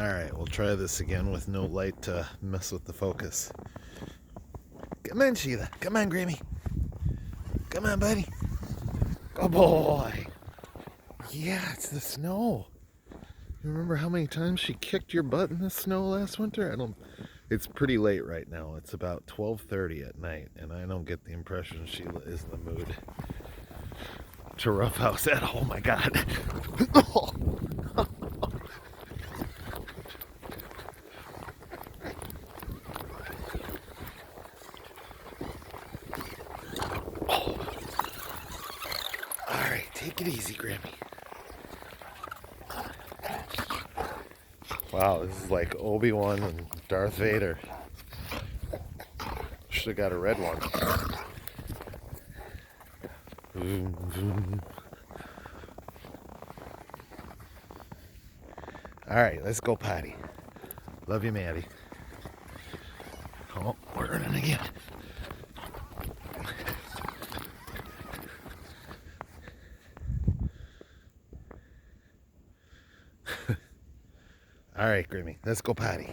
Alright, we'll try this again with no light to mess with the focus. Come on, Sheila. Come on, Grammy. Come on, buddy. Good boy. Yeah, it's the snow. You remember how many times she kicked your butt in the snow last winter? It's pretty late right now. It's about 12:30 at night, and I don't get the impression Sheila is in the mood to roughhouse at. Oh my God. Alright, take it easy, Grammy. Wow, this is like Obi-Wan and Darth Vader. Should have got a red one. Vroom, vroom. Alright, let's go potty. Love you, Maddie. Oh, we're running again. Alright, Grimmy, let's go potty.